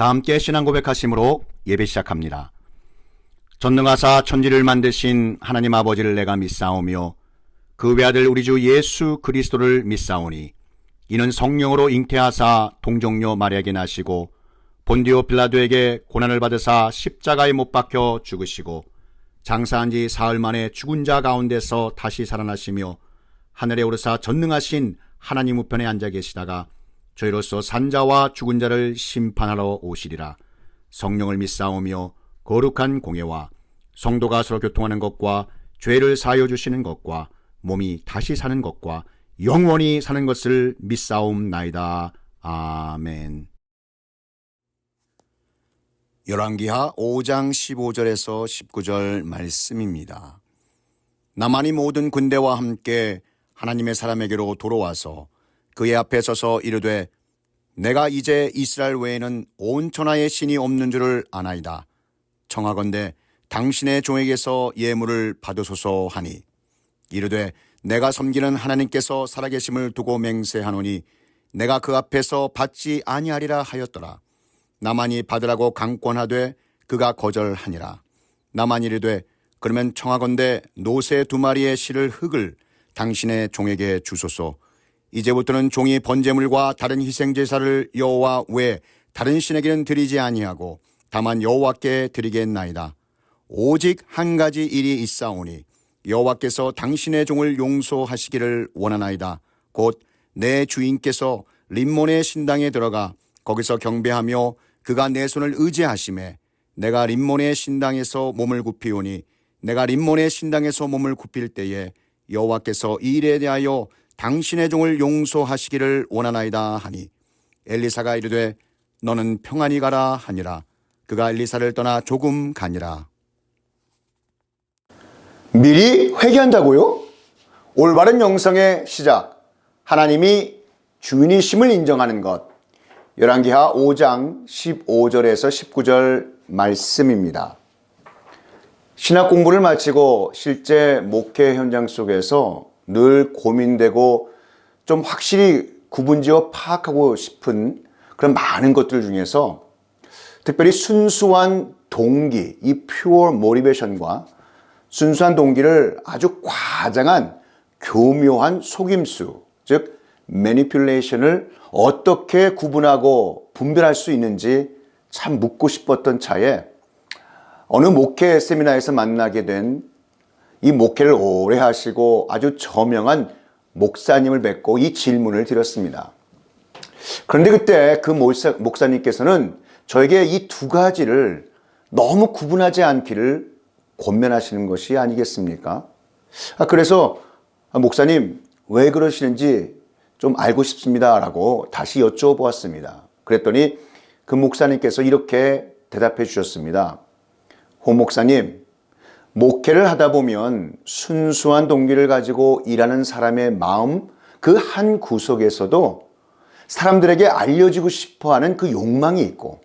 다 함께 신앙 고백하심으로 예배 시작합니다. 전능하사 천지를 만드신 하나님 아버지를 내가 믿사오며 그 외아들 우리 주 예수 그리스도를 믿사오니 이는 성령으로 잉태하사 동정녀 마리아에게 나시고 본디오 빌라도에게 고난을 받으사 십자가에 못 박혀 죽으시고 장사한 지 사흘 만에 죽은 자 가운데서 다시 살아나시며 하늘에 오르사 전능하신 하나님 우편에 앉아 계시다가 저희로서 산자와 죽은 자를 심판하러 오시리라. 성령을 믿사오며 거룩한 공예와 성도가 서로 교통하는 것과 죄를 사하여 주시는 것과 몸이 다시 사는 것과 영원히 사는 것을 믿사옵나이다. 아멘. 열왕기하 5장 15절에서 19절 말씀입니다. 나만이 모든 군대와 함께 하나님의 사람에게로 돌아와서 그의 앞에 서서 이르되 내가 이제 이스라엘 외에는 온 천하에 신이 없는 줄을 아나이다. 청하건대 당신의 종에게서 예물을 받으소서 하니 이르되 내가 섬기는 하나님께서 살아계심을 두고 맹세하노니 내가 그 앞에서 받지 아니하리라 하였더라. 나만이 받으라고 강권하되 그가 거절하니라. 나만이 이르되 그러면 청하건대 노새 2마리의 실을 흙을 당신의 종에게 주소서. 이제부터는 종이 번제물과 다른 희생제사를 여호와 외 다른 신에게는 드리지 아니하고 다만 여호와께 드리겠나이다. 오직 한 가지 일이 있사오니 여호와께서 당신의 종을 용서하시기를 원하나이다. 곧 내 주인께서 림몬의 신당에 들어가 거기서 경배하며 그가 내 손을 의지하심에 내가 림몬의 신당에서 몸을 굽히오니 내가 림몬의 신당에서 몸을 굽힐 때에 여호와께서 이 일에 대하여 당신의 종을 용서하시기를 원하나이다 하니 엘리사가 이르되 너는 평안히 가라 하니라. 그가 엘리사를 떠나 조금 가니라. 미리 회개한다고요? 올바른 영성의 시작, 하나님이 주인이심을 인정하는 것. 열왕기하 5장 15절에서 19절 말씀입니다. 신학 공부를 마치고 실제 목회 현장 속에서 늘 고민되고 좀 확실히 구분지어 파악하고 싶은 그런 많은 것들 중에서 특별히 순수한 동기, 이 pure motivation과 순수한 동기를 아주 과장한 교묘한 속임수, 즉 manipulation을 어떻게 구분하고 분별할 수 있는지 참 묻고 싶었던 차에 어느 목회 세미나에서 만나게 된 이 목회를 오래 하시고 아주 저명한 목사님을 뵙고 이 질문을 드렸습니다. 그런데 그때 그 목사님께서는 저에게 이 두 가지를 너무 구분하지 않기를 권면하시는 것이 아니겠습니까? 그래서 목사님 왜 그러시는지 좀 알고 싶습니다 라고 다시 여쭤보았습니다. 그랬더니 그 목사님께서 이렇게 대답해 주셨습니다. 홍 목사님, 목회를 하다 보면 순수한 동기를 가지고 일하는 사람의 마음 그 한 구석에서도 사람들에게 알려지고 싶어하는 그 욕망이 있고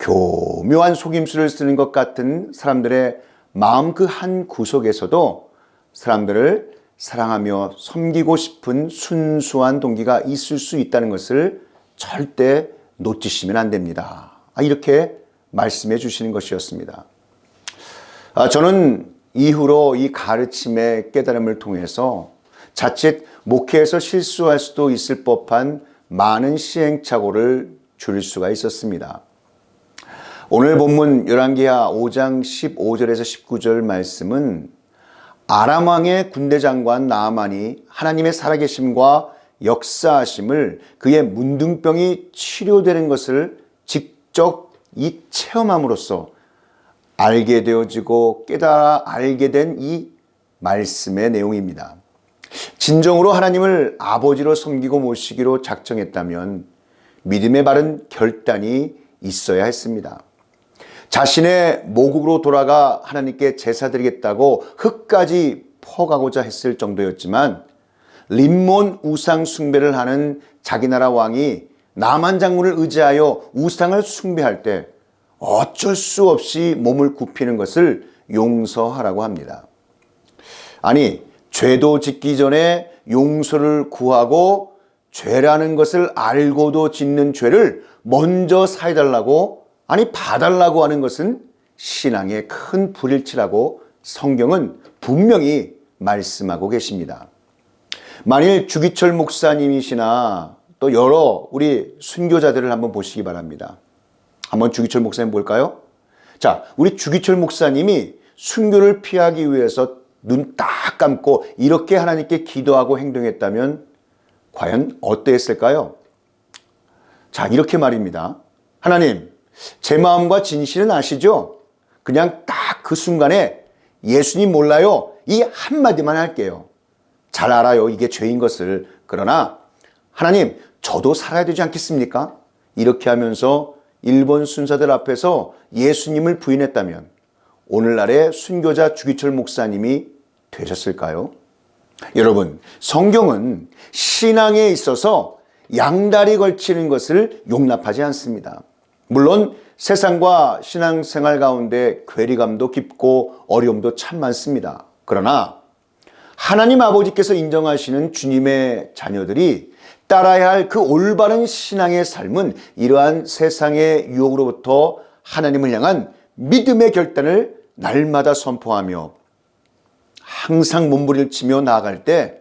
교묘한 속임수를 쓰는 것 같은 사람들의 마음 그 한 구석에서도 사람들을 사랑하며 섬기고 싶은 순수한 동기가 있을 수 있다는 것을 절대 놓치시면 안 됩니다. 이렇게 말씀해 주시는 것이었습니다. 저는 이후로 이 가르침의 깨달음을 통해서 자칫 목회에서 실수할 수도 있을 법한 많은 시행착오를 줄일 수가 있었습니다. 오늘 본문 열왕기하 5장 15절에서 19절 말씀은 아람 왕의 군대 장관 나아만이 하나님의 살아계심과 역사하심을 그의 문둥병이 치료되는 것을 직접 이 체험함으로써 알게 되어지고 깨달아 알게 된 이 말씀의 내용입니다. 진정으로 하나님을 아버지로 섬기고 모시기로 작정했다면 믿음의 바른 결단이 있어야 했습니다. 자신의 모국으로 돌아가 하나님께 제사드리겠다고 흙까지 퍼가고자 했을 정도였지만 림몬 우상 숭배를 하는 자기 나라 왕이 나만 장군을 의지하여 우상을 숭배할 때 어쩔 수 없이 몸을 굽히는 것을 용서하라고 합니다. 아니, 죄도 짓기 전에 용서를 구하고 죄라는 것을 알고도 짓는 죄를 먼저 사해달라고, 아니 봐달라고 하는 것은 신앙의 큰 불일치라고 성경은 분명히 말씀하고 계십니다. 만일 주기철 목사님이시나 또 여러 우리 순교자들을 한번 보시기 바랍니다. 한번 주기철 목사님 볼까요? 자, 우리 주기철 목사님이 순교를 피하기 위해서 눈 딱 감고 이렇게 하나님께 기도하고 행동했다면 과연 어떠했을까요? 자, 이렇게 말입니다. 하나님, 제 마음과 진실은 아시죠? 그냥 딱 그 순간에 예수님 몰라요. 이 한마디만 할게요. 잘 알아요. 이게 죄인 것을. 그러나 하나님, 저도 살아야 되지 않겠습니까? 이렇게 하면서 일본 순사들 앞에서 예수님을 부인했다면 오늘날의 순교자 주기철 목사님이 되셨을까요? 여러분, 성경은 신앙에 있어서 양다리 걸치는 것을 용납하지 않습니다. 물론 세상과 신앙생활 가운데 괴리감도 깊고 어려움도 참 많습니다. 그러나 하나님 아버지께서 인정하시는 주님의 자녀들이 따라야 할 그 올바른 신앙의 삶은 이러한 세상의 유혹으로부터 하나님을 향한 믿음의 결단을 날마다 선포하며 항상 몸부림치며 나아갈 때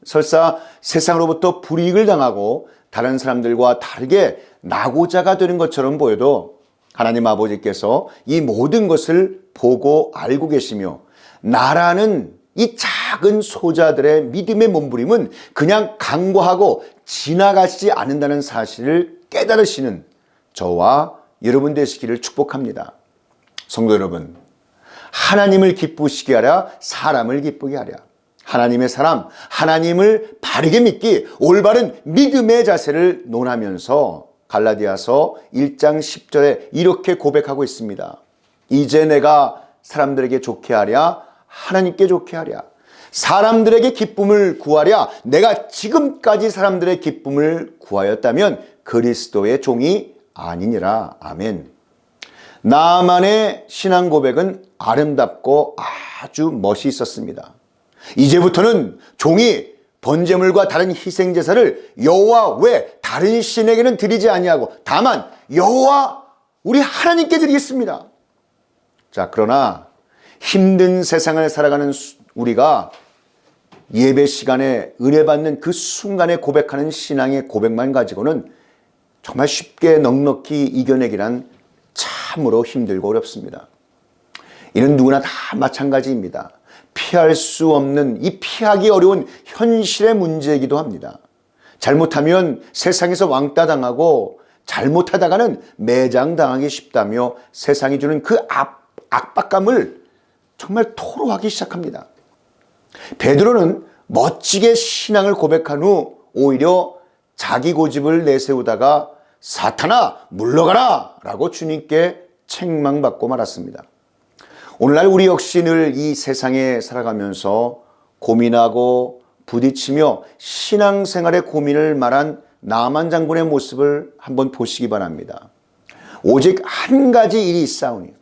설사 세상으로부터 불이익을 당하고 다른 사람들과 다르게 낙오자가 되는 것처럼 보여도 하나님 아버지께서 이 모든 것을 보고 알고 계시며 나라는 이 작은 소자들의 믿음의 몸부림은 그냥 간과하고 지나가지 않는다는 사실을 깨달으시는 저와 여러분 되시기를 축복합니다. 성도 여러분, 하나님을 기쁘시게 하랴 사람을 기쁘게 하랴. 하나님의 사람, 하나님을 바르게 믿기, 올바른 믿음의 자세를 논하면서 갈라디아서 1장 10절에 이렇게 고백하고 있습니다. 이제 내가 사람들에게 좋게 하랴 하나님께 좋게 하랴. 사람들에게 기쁨을 구하랴. 내가 지금까지 사람들의 기쁨을 구하였다면 그리스도의 종이 아니니라. 아멘. 나만의 신앙 고백은 아름답고 아주 멋있었습니다. 이제부터는 종이 번제물과 다른 희생제사를 여호와 외 다른 신에게는 드리지 아니하고 다만 여호와 우리 하나님께 드리겠습니다. 자, 그러나 힘든 세상을 살아가는 우리가 예배 시간에 은혜 받는 그 순간에 고백하는 신앙의 고백만 가지고는 정말 쉽게 넉넉히 이겨내기란 참으로 힘들고 어렵습니다. 이는 누구나 다 마찬가지입니다. 피할 수 없는 이 피하기 어려운 현실의 문제이기도 합니다. 잘못하면 세상에서 왕따 당하고 잘못하다가는 매장당하기 쉽다며 세상이 주는 그 압박감을 정말 토로하기 시작합니다. 베드로는 멋지게 신앙을 고백한 후 오히려 자기 고집을 내세우다가 사탄아 물러가라 라고 주님께 책망받고 말았습니다. 오늘날 우리 역시 늘 이 세상에 살아가면서 고민하고 부딪히며 신앙생활의 고민을 말한 나만 장군의 모습을 한번 보시기 바랍니다. 오직 한 가지 일이 있사오니,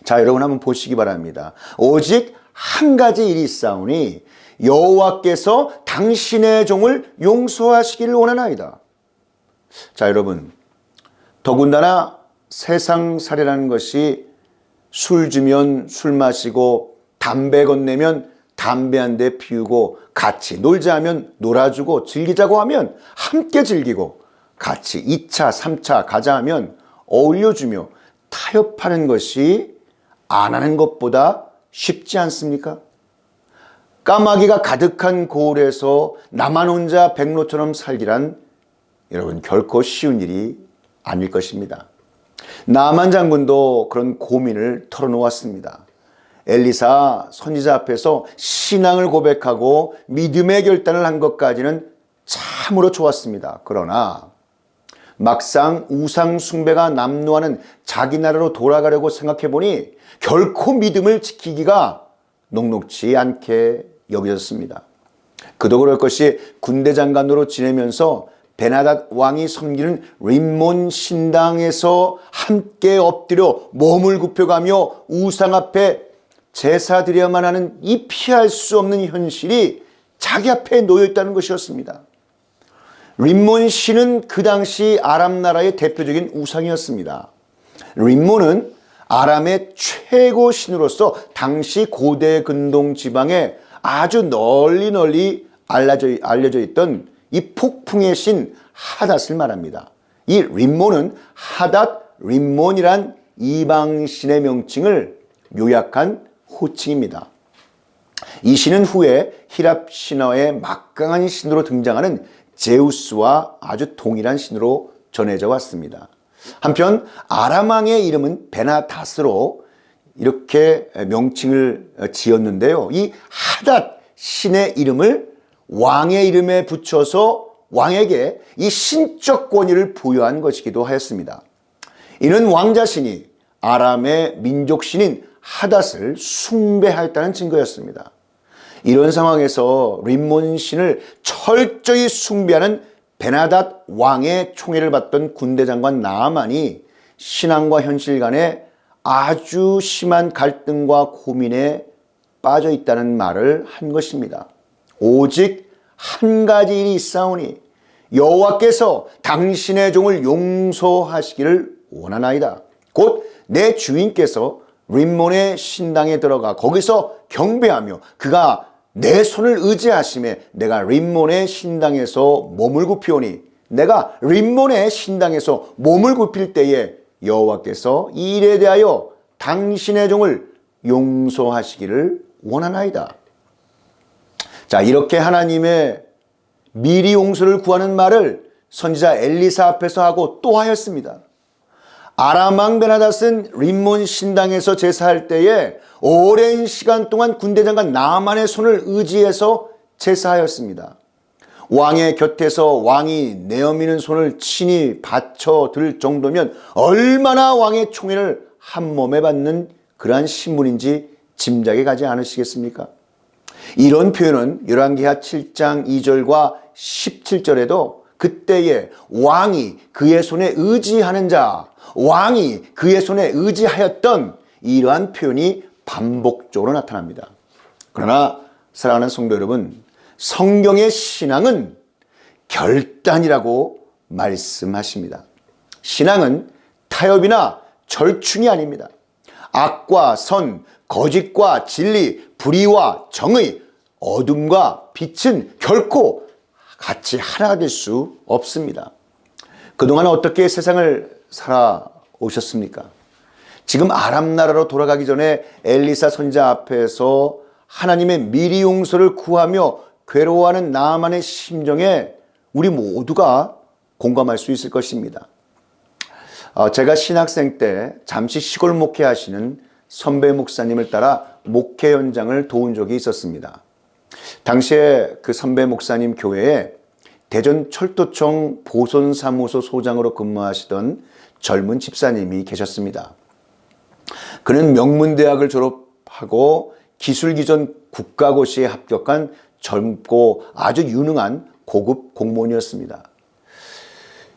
자 여러분 한번 보시기 바랍니다. 오직 한 가지 일이 있사오니 여호와께서 당신의 종을 용서하시기를 원하나이다. 자 여러분, 더군다나 세상살이라는 것이 술 주면 술 마시고 담배 건네면 담배 한 대 피우고 같이 놀자 하면 놀아주고 즐기자고 하면 함께 즐기고 같이 2차, 3차 가자 하면 어울려주며 타협하는 것이 안 하는 것보다 쉽지 않습니까? 까마귀가 가득한 고을에서 나만 혼자 백로처럼 살기란 여러분 결코 쉬운 일이 아닐 것입니다. 나만 장군도 그런 고민을 털어놓았습니다. 엘리사 선지자 앞에서 신앙을 고백하고 믿음의 결단을 한 것까지는 참으로 좋았습니다. 그러나 막상 우상 숭배가 남루하는 자기 나라로 돌아가려고 생각해 보니 결코 믿음을 지키기가 녹록지 않게 여겨졌습니다. 그도 그럴 것이 군대 장관으로 지내면서 베나닷 왕이 섬기는 림몬 신당에서 함께 엎드려 몸을 굽혀가며 우상 앞에 제사 드려야만 하는 이 피할 수 없는 현실이 자기 앞에 놓여 있다는 것이었습니다. 림몬 신은 그 당시 아람 나라의 대표적인 우상이었습니다. 림몬은 아람의 최고 신으로서 당시 고대 근동 지방에 아주 널리 알려져 있던 이 폭풍의 신 하닷을 말합니다. 이 림몬은 하닷, 림몬이란 이방신의 명칭을 요약한 호칭입니다. 이 신은 후에 히랍 신화의 막강한 신으로 등장하는 제우스와 아주 동일한 신으로 전해져 왔습니다. 한편 아람 왕의 이름은 베나닷으로 이렇게 명칭을 지었는데요. 이 하닷 신의 이름을 왕의 이름에 붙여서 왕에게 이 신적 권위를 부여한 것이기도 하였습니다. 이는 왕 자신이 아람의 민족신인 하닷을 숭배하였다는 증거였습니다. 이런 상황에서 림몬 신을 철저히 숭배하는 베나닷 왕의 총애를 받던 군대 장관 나아만이 신앙과 현실 간에 아주 심한 갈등과 고민에 빠져 있다는 말을 한 것입니다. 오직 한 가지 일이 있사오니 여호와께서 당신의 종을 용서하시기를 원하나이다. 곧 내 주인께서 림몬의 신당에 들어가 거기서 경배하며 그가 내 손을 의지하심에 내가 림몬의 신당에서 몸을 굽히오니 내가 림몬의 신당에서 몸을 굽힐 때에 여호와께서 이 일에 대하여 당신의 종을 용서하시기를 원하나이다. 자, 이렇게 하나님의 미리 용서를 구하는 말을 선지자 엘리사 앞에서 하고 또 하였습니다. 아람 왕 베나닷은 림몬 신당에서 제사할 때에 오랜 시간 동안 군대 장관 나아만의 손을 의지해서 제사하였습니다. 왕의 곁에서 왕이 내어미는 손을 친히 받쳐들 정도면 얼마나 왕의 총애를 한 몸에 받는 그러한 신분인지 짐작이 가지 않으시겠습니까? 이런 표현은 열왕기하 7장 2절과 17절에도 그때에 왕이 그의 손에 의지하는 자, 왕이 그의 손에 의지하였던 이러한 표현이 반복적으로 나타납니다. 그러나 사랑하는 성도 여러분, 성경의 신앙은 결단이라고 말씀하십니다. 신앙은 타협이나 절충이 아닙니다. 악과 선, 거짓과 진리, 불의와 정의, 어둠과 빛은 결코 같이 하나가 될 수 없습니다. 그동안 어떻게 세상을 살아오셨습니까? 지금 아람 나라로 돌아가기 전에 엘리사 선지자 앞에서 하나님의 미리 용서를 구하며 괴로워하는 나아만의 심정에 우리 모두가 공감할 수 있을 것입니다. 제가 신학생 때 잠시 시골 목회하시는 선배 목사님을 따라 목회 현장을 도운 적이 있었습니다. 당시에 그 선배 목사님 교회에 대전 철도청 보선사무소 소장으로 근무하시던 젊은 집사님이 계셨습니다. 그는 명문대학을 졸업하고 기술기전 국가고시에 합격한 젊고 아주 유능한 고급 공무원이었습니다.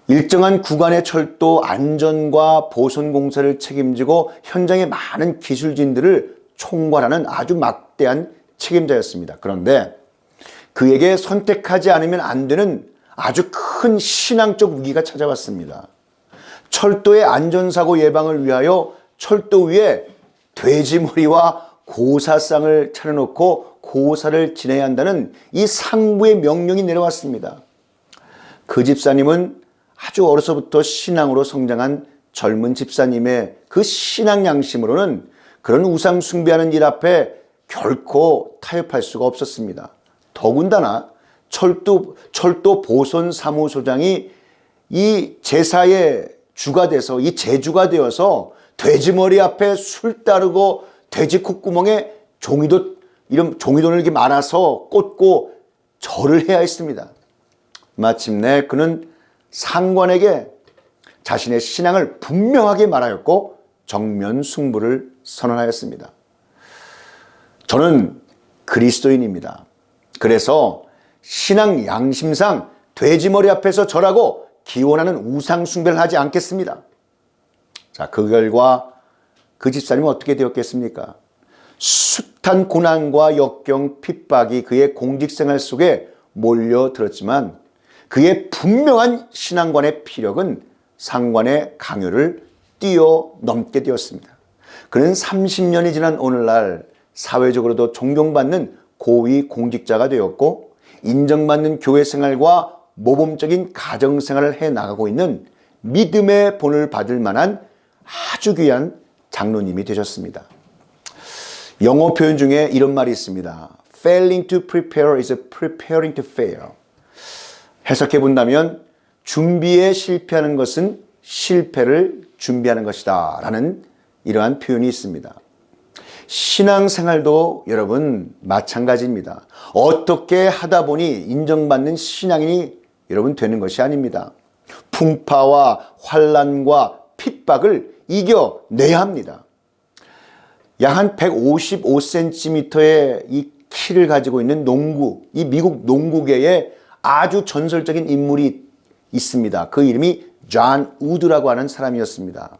일정한 구간의 철도 안전과 보선 공사를 책임지고 현장의 많은 기술진들을 총괄하는 아주 막대한 책임자였습니다. 그런데 그에게 선택하지 않으면 안 되는 아주 큰 신앙적 위기가 찾아왔습니다. 철도의 안전사고 예방을 위하여 철도 위에 돼지머리와 고사상을 차려놓고 고사를 지내야 한다는 이 상부의 명령이 내려왔습니다. 그 집사님은 아주 어려서부터 신앙으로 성장한 젊은 집사님의 그 신앙 양심으로는 그런 우상 숭배하는 일 앞에 결코 타협할 수가 없었습니다. 더군다나 철도 보선 사무소장이 이 제사의 주가 돼서 이 제주가 되어서 돼지머리 앞에 술 따르고 돼지 콧구멍에 종이돈을 이렇게 말아서 꽂고 절을 해야 했습니다. 마침내 그는 상관에게 자신의 신앙을 분명하게 말하였고 정면 승부를 선언하였습니다. 저는 그리스도인입니다. 그래서 신앙 양심상 돼지머리 앞에서 절하고 기원하는 우상 숭배를 하지 않겠습니다. 자, 그 결과 그 집사님은 어떻게 되었겠습니까? 숱한 고난과 역경, 핍박이 그의 공직생활 속에 몰려들었지만 그의 분명한 신앙관의 피력은 상관의 강요를 뛰어넘게 되었습니다. 그는 30년이 지난 오늘날 사회적으로도 존경받는 고위 공직자가 되었고 인정받는 교회 생활과 모범적인 가정 생활을 해나가고 있는 믿음의 본을 받을 만한 아주 귀한 장로님이 되셨습니다. 영어 표현 중에 이런 말이 있습니다. Failing to prepare is preparing to fail. 해석해 본다면 준비에 실패하는 것은 실패를 준비하는 것이다 라는 이러한 표현이 있습니다. 신앙생활도 여러분 마찬가지입니다. 어떻게 하다 보니 인정받는 신앙인이 여러분 되는 것이 아닙니다. 풍파와 환난과 핍박을 이겨내야 합니다. 약 한 155cm의 이 키를 가지고 있는 농구, 이 미국 농구계에 아주 전설적인 인물이 있습니다. 그 이름이 존 우드라고 하는 사람이었습니다.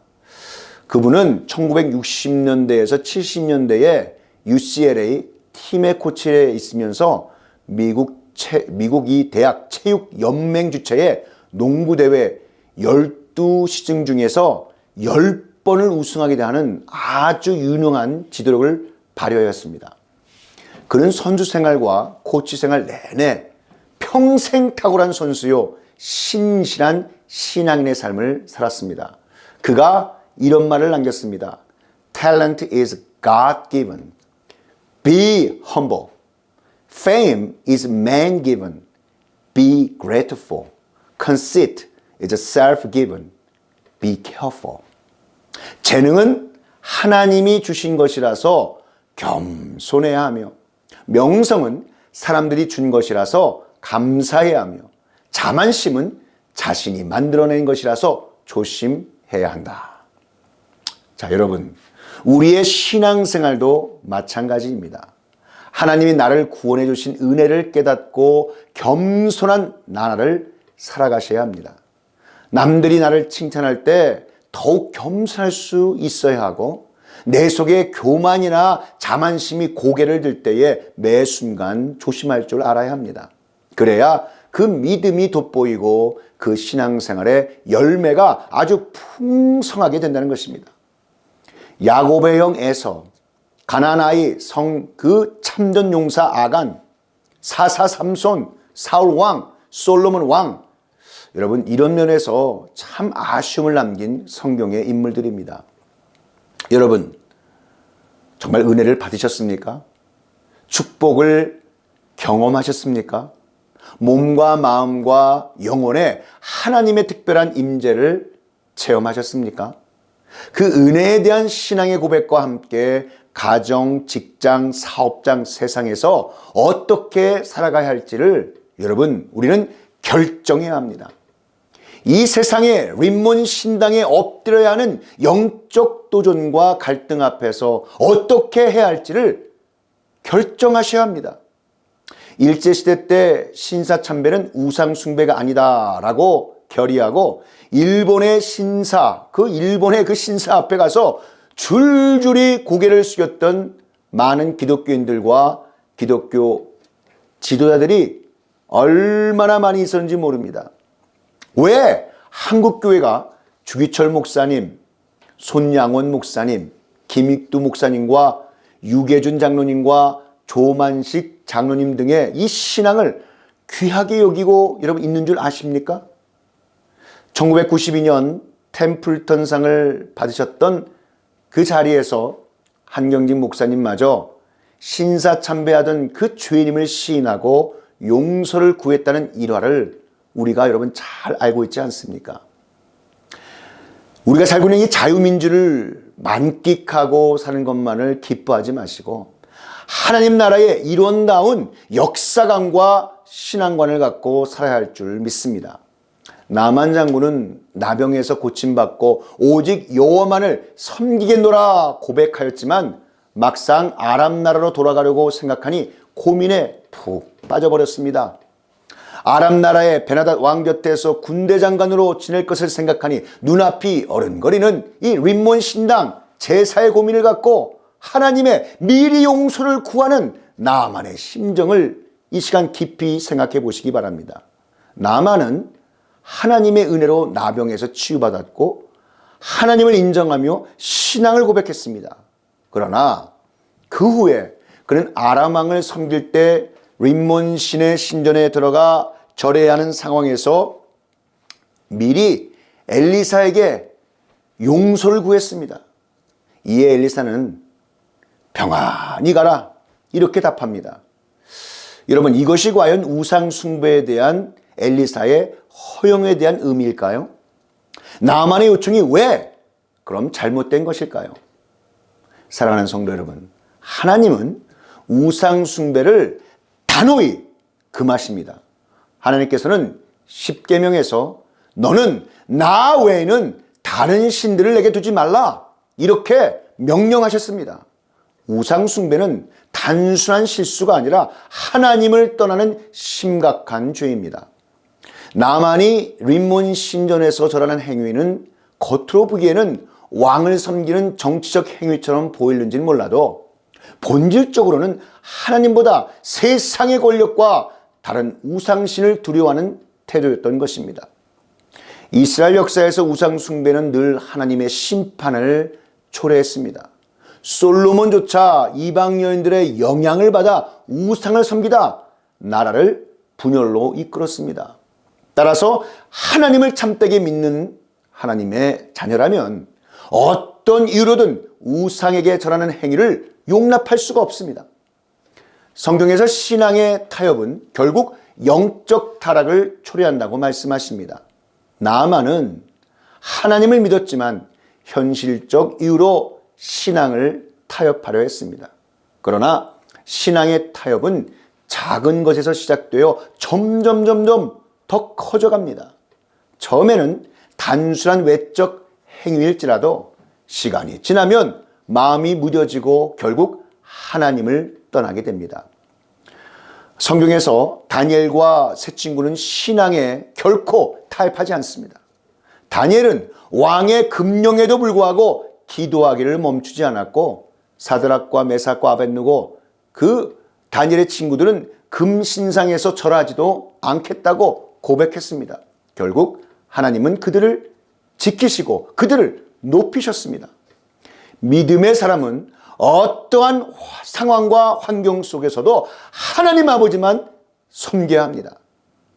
그분은 1960년대에서 70년대에 UCLA 팀의 코치에 있으면서 미국 이 대학 체육연맹 주최의 농구대회 12시즌 중에서 10번을 우승하게 하는 아주 유능한 지도력을 발휘하였습니다. 그는 선수 생활과 코치 생활 내내 평생 탁월한 선수요 신실한 신앙인의 삶을 살았습니다. 그가 이런 말을 남겼습니다. Talent is God-given. Be humble. Fame is man-given. Be grateful. Conceit is self-given. Be careful. 재능은 하나님이 주신 것이라서 겸손해야 하며 명성은 사람들이 준 것이라서 감사해야 하며 자만심은 자신이 만들어낸 것이라서 조심해야 한다. 자, 여러분, 우리의 신앙생활도 마찬가지입니다. 하나님이 나를 구원해 주신 은혜를 깨닫고 겸손한 나를 살아가셔야 합니다. 남들이 나를 칭찬할 때 더욱 겸손할 수 있어야 하고 내 속에 교만이나 자만심이 고개를 들 때에 매 순간 조심할 줄 알아야 합니다. 그래야 그 믿음이 돋보이고 그 신앙생활의 열매가 아주 풍성하게 된다는 것입니다. 야곱의 형 에서, 가나안 아이 그 참전 용사 아간, 사사 삼손, 사울 왕, 솔로몬 왕, 여러분 이런 면에서 참 아쉬움을 남긴 성경의 인물들입니다. 여러분 정말 은혜를 받으셨습니까? 축복을 경험하셨습니까? 몸과 마음과 영혼에 하나님의 특별한 임재를 체험하셨습니까? 그 은혜에 대한 신앙의 고백과 함께 가정, 직장, 사업장, 세상에서 어떻게 살아가야 할지를 여러분 우리는 결정해야 합니다. 이 세상에 림몬 신당에 엎드려야 하는 영적 도전과 갈등 앞에서 어떻게 해야 할지를 결정하셔야 합니다. 일제시대 때 신사참배는 우상숭배가 아니다라고 결의하고 일본의 신사 앞에 가서 줄줄이 고개를 숙였던 많은 기독교인들과 기독교 지도자들이 얼마나 많이 있었는지 모릅니다. 왜 한국교회가 주기철 목사님, 손양원 목사님, 김익두 목사님과 유계준 장로님과 조만식 장로님 등의 이 신앙을 귀하게 여기고 여러분 있는 줄 아십니까? 1992년 템플턴상을 받으셨던 그 자리에서 한경직 목사님마저 신사참배하던 그 죄인임을 시인하고 용서를 구했다는 일화를 우리가 여러분 잘 알고 있지 않습니까? 우리가 살고 있는 이 자유민주를 만끽하고 사는 것만을 기뻐하지 마시고 하나님 나라의 이론다운 역사관과 신앙관을 갖고 살아야 할 줄 믿습니다. 나만 장군은 나병에서 고침받고 오직 여호와만을 섬기겠노라 고백하였지만 막상 아람 나라로 돌아가려고 생각하니 고민에 푹 빠져버렸습니다. 아람 나라의 베나닷 왕 곁에서 군대 장관으로 지낼 것을 생각하니 눈앞이 어른거리는 이 림몬 신당 제사의 고민을 갖고 하나님의 미리 용서를 구하는 나만의 심정을 이 시간 깊이 생각해 보시기 바랍니다. 나만은 하나님의 은혜로 나병에서 치유받았고 하나님을 인정하며 신앙을 고백했습니다. 그러나 그 후에 그는 아람 왕을 섬길 때 림몬 신의 신전에 들어가 절해야 하는 상황에서 미리 엘리사에게 용서를 구했습니다. 이에 엘리사는 평안히 가라 이렇게 답합니다. 여러분, 이것이 과연 우상 숭배에 대한 엘리사의 허용에 대한 의미일까요? 나만의 요청이 왜 그럼 잘못된 것일까요? 사랑하는 성도 여러분, 하나님은 우상 숭배를 단호히 금하십니다. 하나님께서는 십계명에서 너는 나 외에는 다른 신들을 내게 두지 말라 이렇게 명령하셨습니다. 우상 숭배는 단순한 실수가 아니라 하나님을 떠나는 심각한 죄입니다. 나만이 림몬 신전에서 절하는 행위는 겉으로 보기에는 왕을 섬기는 정치적 행위처럼 보이는지는 몰라도 본질적으로는 하나님보다 세상의 권력과 다른 우상신을 두려워하는 태도였던 것입니다. 이스라엘 역사에서 우상 숭배는 늘 하나님의 심판을 초래했습니다. 솔로몬조차 이방 여인들의 영향을 받아 우상을 섬기다 나라를 분열로 이끌었습니다. 따라서 하나님을 참되게 믿는 하나님의 자녀라면 어떤 이유로든 우상에게 절하는 행위를 용납할 수가 없습니다. 성경에서 신앙의 타협은 결국 영적 타락을 초래한다고 말씀하십니다. 나아만은 하나님을 믿었지만 현실적 이유로 신앙을 타협하려 했습니다. 그러나 신앙의 타협은 작은 것에서 시작되어 점점 더 커져갑니다. 처음에는 단순한 외적 행위일지라도 시간이 지나면 마음이 무뎌지고 결국 하나님을 떠나게 됩니다. 성경에서 다니엘과 세 친구는 신앙에 결코 타협하지 않습니다. 다니엘은 왕의 금령에도 불구하고 기도하기를 멈추지 않았고 사드락과 메삭과 아벳느고 그 다니엘의 친구들은 금신상에서 절하지도 않겠다고 고백했습니다. 결국 하나님은 그들을 지키시고 그들을 높이셨습니다. 믿음의 사람은 어떠한 상황과 환경 속에서도 하나님 아버지만 섬겨야 합니다.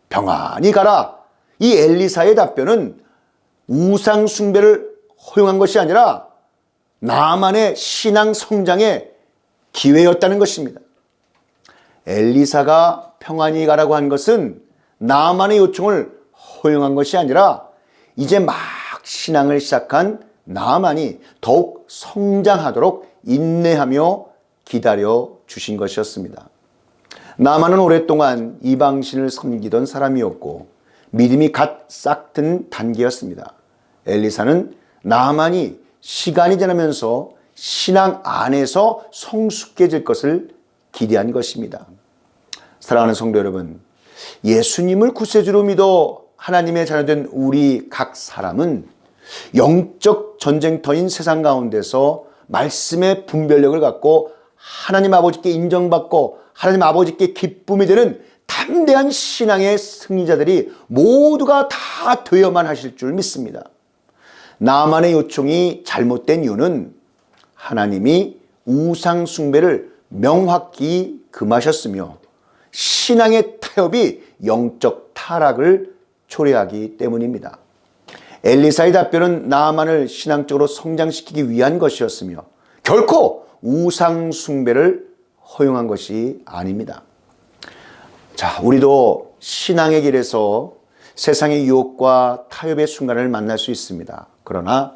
평안히 가라. 이 엘리사의 답변은 우상 숭배를 허용한 것이 아니라 나만의 신앙 성장의 기회였다는 것입니다. 엘리사가 평안히 가라고 한 것은 나만의 요청을 허용한 것이 아니라 이제 막 신앙을 시작한 나만이 더욱 성장하도록 인내하며 기다려 주신 것이었습니다. 나만은 오랫동안 이방신을 섬기던 사람이었고 믿음이 갓 싹튼 단계였습니다. 엘리사는 나만이 시간이 지나면서 신앙 안에서 성숙해질 것을 기대한 것입니다. 사랑하는 성도 여러분, 예수님을 구세주로 믿어 하나님의 자녀된 우리 각 사람은 영적 전쟁터인 세상 가운데서 말씀의 분별력을 갖고 하나님 아버지께 인정받고 하나님 아버지께 기쁨이 되는 담대한 신앙의 승리자들이 모두가 다 되어만 하실 줄 믿습니다. 나만의 요청이 잘못된 이유는 하나님이 우상 숭배를 명확히 금하셨으며 신앙의 타협이 영적 타락을 초래하기 때문입니다. 엘리사의 답변은 나아만을 신앙적으로 성장시키기 위한 것이었으며 결코 우상 숭배를 허용한 것이 아닙니다. 자, 우리도 신앙의 길에서 세상의 유혹과 타협의 순간을 만날 수 있습니다. 그러나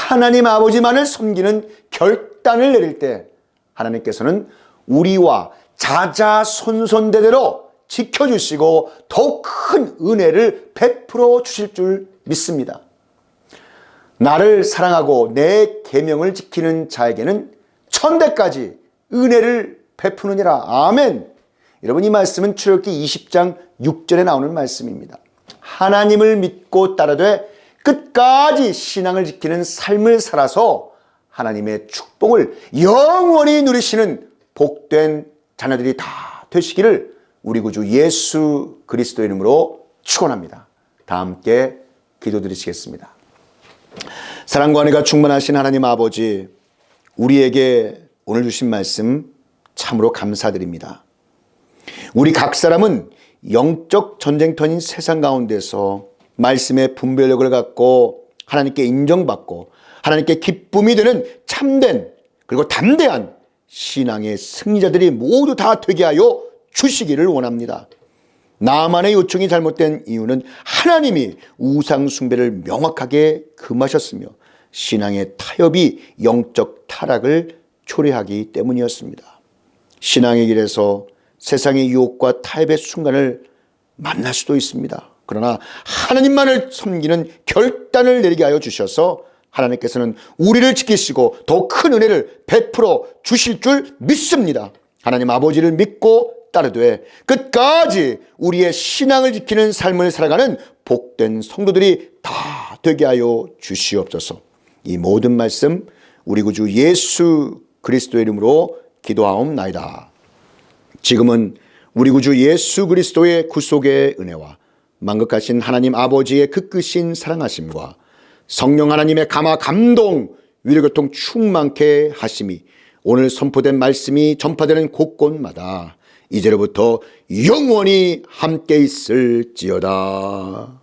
하나님 아버지만을 섬기는 결단을 내릴 때 하나님께서는 우리와 자자손손대대로 지켜주시고 더욱 큰 은혜를 베풀어 주실 줄 믿습니다. 나를 사랑하고 내 계명을 지키는 자에게는 천대까지 은혜를 베푸느니라. 아멘. 여러분, 이 말씀은 출애굽기 20장 6절에 나오는 말씀입니다. 하나님을 믿고 따르되 끝까지 신앙을 지키는 삶을 살아서 하나님의 축복을 영원히 누리시는 복된 자녀들이 다 되시기를 우리 구주 예수 그리스도의 이름으로 축원합니다. 다 함께 기도드리시겠습니다. 사랑과 은혜가 충만하신 하나님 아버지, 우리에게 오늘 주신 말씀 참으로 감사드립니다. 우리 각 사람은 영적 전쟁터인 세상 가운데서 말씀의 분별력을 갖고 하나님께 인정받고 하나님께 기쁨이 되는 참된 그리고 담대한 신앙의 승리자들이 모두 다 되게 하여 주시기를 원합니다. 나만의 요청이 잘못된 이유는 하나님이 우상 숭배를 명확하게 금하셨으며 신앙의 타협이 영적 타락을 초래하기 때문이었습니다. 신앙의 길에서 세상의 유혹과 타협의 순간을 만날 수도 있습니다. 그러나 하나님만을 섬기는 결단을 내리게 하여 주셔서 하나님께서는 우리를 지키시고 더 큰 은혜를 베풀어 주실 줄 믿습니다. 하나님 아버지를 믿고 따르되 끝까지 우리의 신앙을 지키는 삶을 살아가는 복된 성도들이 다 되게 하여 주시옵소서. 이 모든 말씀 우리 구주 예수 그리스도의 이름으로 기도하옵나이다. 지금은 우리 구주 예수 그리스도의 구속의 은혜와 만극하신 하나님 아버지의 그 크신 사랑하심과 성령 하나님의 감화 감동 위로교통 충만케 하심이 오늘 선포된 말씀이 전파되는 곳곳마다 이제로부터 영원히 함께 있을지어다.